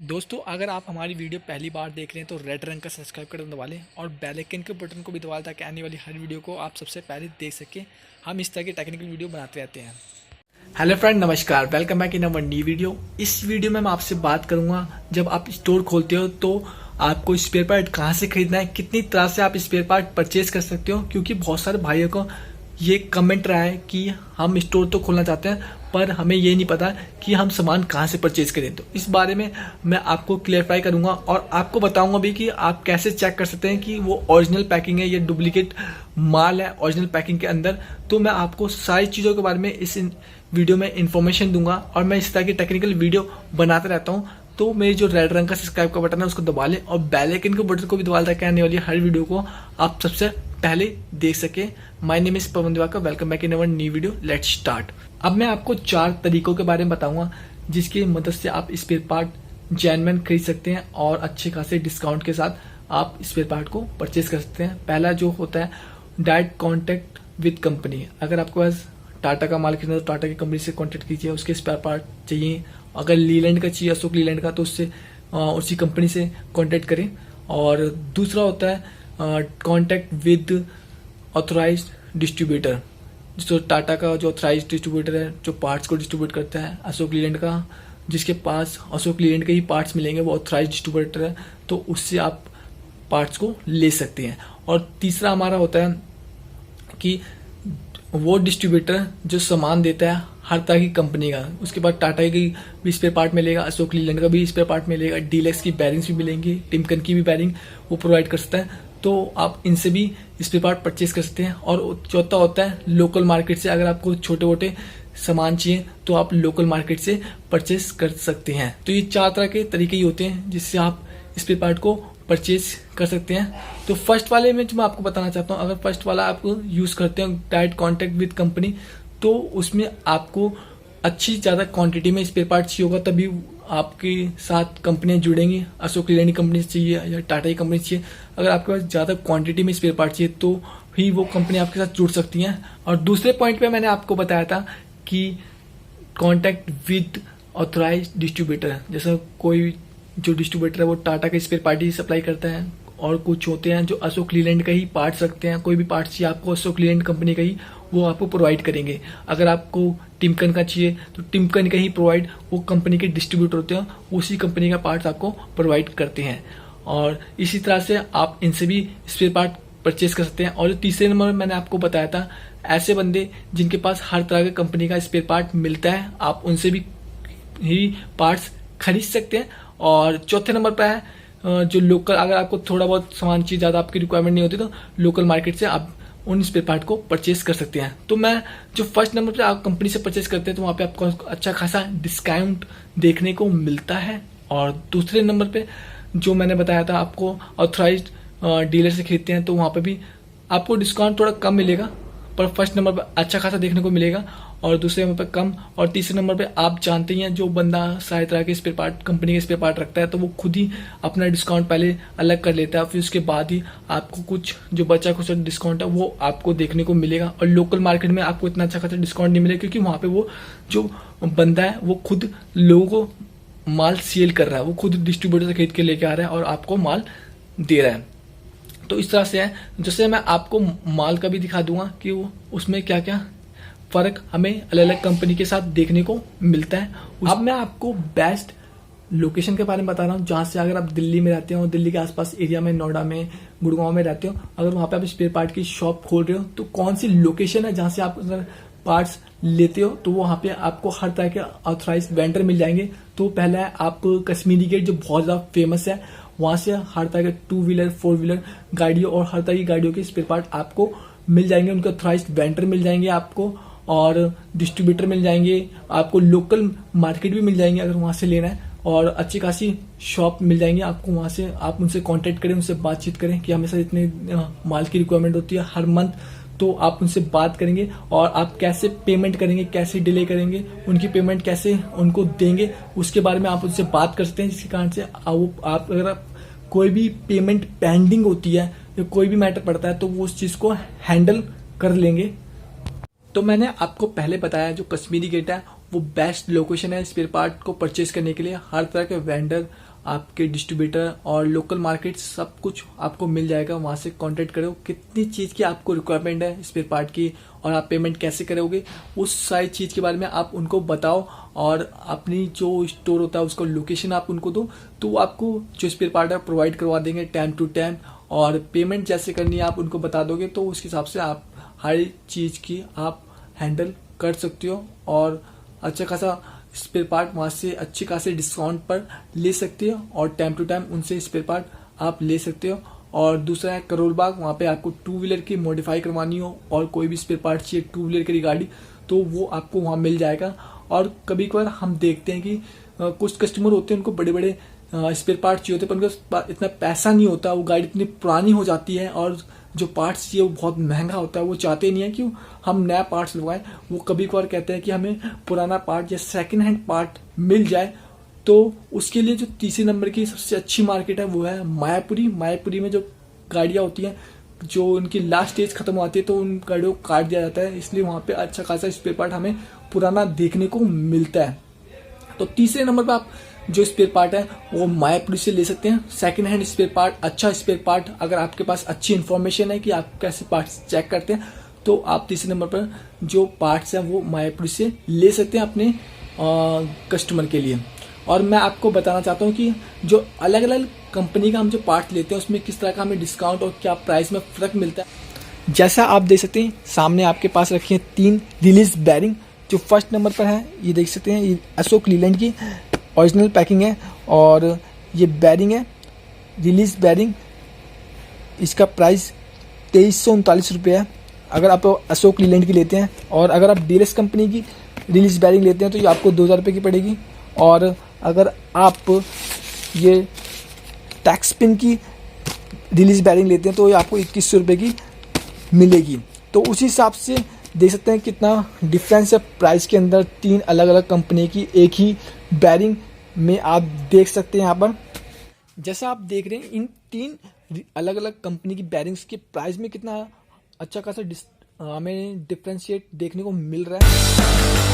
दोस्तों अगर आप हमारी वीडियो पहली बार देख रहे हैं तो रेड रंग का सब्सक्राइब बटन दबा लें और बेल आइकन के बटन को भी दबा लें ताकि आने वाली हर वीडियो को आप सबसे पहले देख सकें। हम इस तरह की टेक्निकल वीडियो बनाते रहते हैं। हेलो फ्रेंड, नमस्कार, welcome back in our new video. इस वीडियो में मैं आपसे बात करूंगा जब आप स्टोर खोलते हो तो आपको स्पेयर पार्ट कहाँ से खरीदना है, कितनी तरह से आप स्पेयर पार्ट परचेज कर सकते हो। क्योंकि बहुत सारे भाइयों को ये कमेंट रहा है कि हम स्टोर तो खोलना चाहते हैं पर हमें ये नहीं पता कि हम सामान कहाँ से परचेज करें। तो इस बारे में मैं आपको क्लियरफाई करूंगा और आपको बताऊंगा भी कि आप कैसे चेक कर सकते हैं कि वो ओरिजिनल पैकिंग है या डुप्लीकेट माल है ओरिजिनल पैकिंग के अंदर। तो मैं आपको सारी चीज़ों के बारे में इस वीडियो में इंफॉर्मेशन दूंगा और मैं इस तरह की टेक्निकल वीडियो बनाते रहता हूँ। तो मेरी जो रेड रंग का सब्सक्राइब का बटन है उसको दबा लें और बेल आइकन के बटन को भी दबा लें ताकि आने वाली हर वीडियो को आप सबसे पहले देख सके। My name is Pawan Diwakar, welcome back in our new video, let's start. अब मैं आपको 4 तरीकों के बारे में बताऊंगा जिसकी मदद से आप स्पेयर पार्ट जेन्युइन खरीद सकते हैं और अच्छे खासे डिस्काउंट के साथ आप स्पेयर पार्ट को परचेज कर सकते हैं। पहला जो होता है डायरेक्ट कॉन्टेक्ट विद कंपनी। अगर आपके पास टाटा का माल खरीदना है तो टाटा की कंपनी से कॉन्टेक्ट कीजिए, उसके स्पेयर पार्ट चाहिए। अगर लीलैंड का चाहिए, अशोक लीलैंड का, तो उससे उसी कंपनी से कॉन्टेक्ट करें। और दूसरा होता है कॉन्टेक्ट विद ऑथोराइज्ड डिस्ट्रीब्यूटर। जो टाटा का जो ऑथोराइज्ड डिस्ट्रीब्यूटर है जो पार्ट्स को डिस्ट्रीब्यूट करता है, अशोक लीलैंड का जिसके पास अशोक लीलैंड के ही पार्ट्स मिलेंगे वो ऑथोराइज्ड डिस्ट्रीब्यूटर है, तो उससे आप पार्ट्स को ले सकते हैं। और तीसरा हमारा होता है कि वो डिस्ट्रीब्यूटर जो सामान देता है हर तरह की कंपनी का, उसके बाद टाटा की भी स्पेयर पार्ट मिलेगा, अशोक लीलैंड का भी स्पेयर पार्ट मिलेगा, डीलक्स की बैरिंग्स भी मिलेंगी, टिमकन की भी बैरिंग वो प्रोवाइड कर सकता है। तो आप इनसे भी स्पेयर पार्ट परचेज कर सकते हैं। और चौथा होता है लोकल मार्केट से। अगर आपको छोटे मोटे सामान चाहिए तो आप लोकल मार्केट से परचेज कर सकते हैं। तो ये 4 तरह के तरीके ही होते हैं जिससे आप स्पेयर पार्ट को परचेज कर सकते हैं। तो फर्स्ट वाले में जो मैं आपको बताना चाहता हूँ, अगर फर्स्ट वाला आप यूज करते हैं डायरेक्ट कॉन्टेक्ट विद कंपनी, तो उसमें आपको अच्छी ज़्यादा क्वांटिटी में स्पेयर पार्ट चाहिए होगा तभी आपके साथ कंपनियां जुड़ेंगी। अशोक लीलैंड की कंपनी से चाहिए या टाटा की कंपनी से चाहिए, अगर आपके पास ज़्यादा क्वांटिटी में स्पेयर पार्ट चाहिए तो ही वो कंपनी आपके साथ जुड़ सकती हैं। और दूसरे पॉइंट पे मैंने आपको बताया था कि कॉन्टैक्ट विद ऑथराइज्ड डिस्ट्रीब्यूटर। जैसे कोई जो डिस्ट्रीब्यूटर है वो टाटा के स्पेयर पार्ट ही सप्लाई करता है, और कुछ होते हैं जो अशोक लीलैंड का ही पार्ट्स रखते हैं। कोई भी पार्ट्स चाहिए आपको अशोक लीलैंड कंपनी का ही वो आपको प्रोवाइड करेंगे। अगर आपको टिमकन का चाहिए तो टिमकन का ही प्रोवाइड, वो कंपनी के डिस्ट्रीब्यूटर होते हैं, उसी कंपनी का पार्ट्स आपको प्रोवाइड करते हैं। और इसी तरह से आप इनसे भी स्पेयर पार्ट परचेज कर सकते हैं। और तीसरे नंबर में मैंने आपको बताया था ऐसे बंदे जिनके पास हर तरह के कंपनी का स्पेयर पार्ट मिलता है, आप उनसे भी ही पार्ट्स खरीद सकते हैं। और चौथे नंबर पर है जो लोकल, अगर आपको थोड़ा बहुत सामान चाहिए, ज़्यादा आपकी रिक्वायरमेंट नहीं होती तो लोकल मार्केट से आप उन स्पेयर पार्ट को परचेज कर सकते हैं। तो मैं जो फर्स्ट नंबर पे आप कंपनी से परचेज करते हैं तो वहाँ पे आपको अच्छा खासा डिस्काउंट देखने को मिलता है। और दूसरे नंबर पे जो मैंने बताया था आपको ऑथराइज्ड डीलर से खरीदते हैं तो वहाँ पे भी आपको डिस्काउंट थोड़ा कम मिलेगा, पर फर्स्ट नंबर पर अच्छा खासा देखने को मिलेगा और दूसरे नंबर पर कम। और तीसरे नंबर पे आप जानते ही हैं जो बंदा सारी तरह के स्पेयर पार्ट कंपनी के स्पेयर पार्ट रखता है तो वो खुद ही अपना डिस्काउंट पहले अलग कर लेता है, फिर उसके बाद ही आपको कुछ जो बचा कुछ डिस्काउंट है वो आपको देखने को मिलेगा। और लोकल मार्केट में आपको इतना अच्छा खासा डिस्काउंट नहीं मिलेगा क्योंकि वहाँ पे वो जो बंदा है वो खुद लोगों को माल सेल कर रहा है, वो खुद डिस्ट्रीब्यूटर से खरीद के लेके आ रहा है और आपको माल दे रहा है। तो इस तरह से है। जैसे मैं आपको माल का भी दिखा दूंगा कि वो उसमें क्या क्या फर्क हमें अलग अलग कंपनी के साथ देखने को मिलता है। अब मैं आपको बेस्ट लोकेशन के बारे में बता रहा हूँ जहाँ से अगर आप दिल्ली में रहते हो, दिल्ली के आसपास एरिया में, नोएडा में, गुड़गांव में रहते हो, अगर वहाँ पे आप स्पेयर पार्ट की शॉप खोल रहे हो तो कौन सी लोकेशन है जहाँ से आप अगर पार्ट्स लेते हो तो वहाँ पे आपको हर तरह के ऑथराइज्ड वेंडर मिल जाएंगे। तो पहला है आप कश्मीरी गेट जो बहुत ज़्यादा फेमस है, वहाँ से हर तरह के 2 व्हीलर 4 व्हीलर गाड़ियों और हर तरह की गाड़ियों के स्पेयर पार्ट आपको मिल जाएंगे। उनके ऑथराइज्ड वेंडर मिल जाएंगे आपको और डिस्ट्रीब्यूटर मिल जाएंगे, आपको लोकल मार्केट भी मिल जाएंगे अगर वहाँ से लेना है, और अच्छी खासी शॉप मिल जाएंगी आपको। वहाँ से आप उनसे कांटेक्ट करें, उनसे बातचीत करें कि हमें सर इतने माल की रिक्वायरमेंट होती है हर मंथ, तो आप उनसे बात करेंगे और आप कैसे पेमेंट करेंगे, कैसे डिले करेंगे, उनकी पेमेंट कैसे उनको देंगे, उसके बारे में आप उनसे बात कर सकते हैं। जिसके कारण से आप अगर कोई भी पेमेंट पेंडिंग होती है या कोई भी मैटर पड़ता है तो वो उस चीज़ को हैंडल कर लेंगे। तो मैंने आपको पहले बताया जो कश्मीरी गेट है वो बेस्ट लोकेशन है स्पेयर पार्ट को परचेज करने के लिए। हर तरह के वेंडर आपके डिस्ट्रीब्यूटर और लोकल मार्केट सब कुछ आपको मिल जाएगा। वहाँ से कॉन्टेक्ट करो, कितनी चीज़ की आपको रिक्वायरमेंट है स्पेयर पार्ट की और आप पेमेंट कैसे करोगे, उस सारी चीज़ के बारे में आप उनको बताओ और अपनी जो स्टोर होता है उसका लोकेशन आप उनको दो, तो वो आपको जो स्पेयर पार्ट है प्रोवाइड करवा देंगे टाइम टू टाइम। और पेमेंट जैसे करनी है आप उनको बता दोगे तो उसके हिसाब से आप हर चीज़ की आप हैंडल कर सकते हो और अच्छा खासा स्पेयर पार्ट वहाँ से अच्छे खासे डिस्काउंट पर ले सकते हो और टाइम टू टाइम उनसे स्पेयर पार्ट आप ले सकते हो। और दूसरा है करोल बाग, वहाँ पे आपको टू व्हीलर की मॉडिफाई करवानी हो और कोई भी स्पेयर पार्ट चाहिए टू व्हीलर की गाड़ी, तो वो आपको वहाँ मिल जाएगा। और कभी कभार हम देखते हैं कि कुछ कस्टमर होते हैं उनको बड़े बड़े स्पेयर पार्ट चाहिए होते हैं, पर उनके पास इतना पैसा नहीं होता, वो गाड़ी इतनी पुरानी हो जाती है और जो पार्ट्स चाहिए वो बहुत महंगा होता है। वो चाहते नहीं है कि हम नया पार्ट्स लगवाएं, वो कभी कभार कहते हैं कि हमें पुराना पार्ट या सेकंड हैंड पार्ट मिल जाए। तो उसके लिए जो तीसरे नंबर की सबसे अच्छी मार्केट है वो है मायापुरी। मायापुरी में जो गाड़ियाँ होती हैं जो उनकी लास्ट स्टेज खत्म होती है तो उन गाड़ियों को काट दिया जाता है, इसलिए वहाँ पे अच्छा खासा स्पेयर पार्ट हमें पुराना देखने को मिलता है। तो तीसरे नंबर पर आप जो स्पेयर पार्ट है वो मायापुरी से ले सकते हैं। सेकंड हैंड स्पेयर पार्ट, अच्छा स्पेयर पार्ट, अगर आपके पास अच्छी इन्फॉर्मेशन है कि आप कैसे पार्ट्स चेक करते हैं तो आप तीसरे नंबर पर जो पार्ट्स हैं वो मायापुरी से ले सकते हैं अपने कस्टमर के लिए। और मैं आपको बताना चाहता हूँ कि जो अलग अलग कंपनी का हम जो पार्ट लेते हैं उसमें किस तरह का हमें डिस्काउंट और क्या प्राइस में फ़र्क मिलता है। जैसा आप देख सकते हैं सामने आपके पास रखी है 3 रिलीज बैरिंग। जो फर्स्ट नंबर पर है ये देख सकते हैं, ये अशोक लीलैंड की ओरिजिनल पैकिंग है और ये बैरिंग है रिलीज बैरिंग। इसका प्राइस 2339 रुपये है अगर आप अशोक लीलैंड की लेते हैं, और अगर आप डीएलएस कंपनी की रिलीज बैरिंग लेते हैं तो ये आपको 2000 रुपये की पड़ेगी। और अगर आप ये टैक्सपिन की रिलीज बैरिंग लेते हैं तो ये आपको 2100 रुपये की मिलेगी। तो उसी हिसाब से देख सकते हैं कितना डिफरेंस है प्राइस के अंदर। 3 अलग अलग कंपनी की एक ही बैरिंग में आप देख सकते हैं यहाँ पर। जैसा आप देख रहे हैं इन 3 अलग अलग कंपनी की बैरिंग्स के प्राइस में कितना अच्छा खासा हमें डिफ्रेंशिएट देखने को मिल रहा है।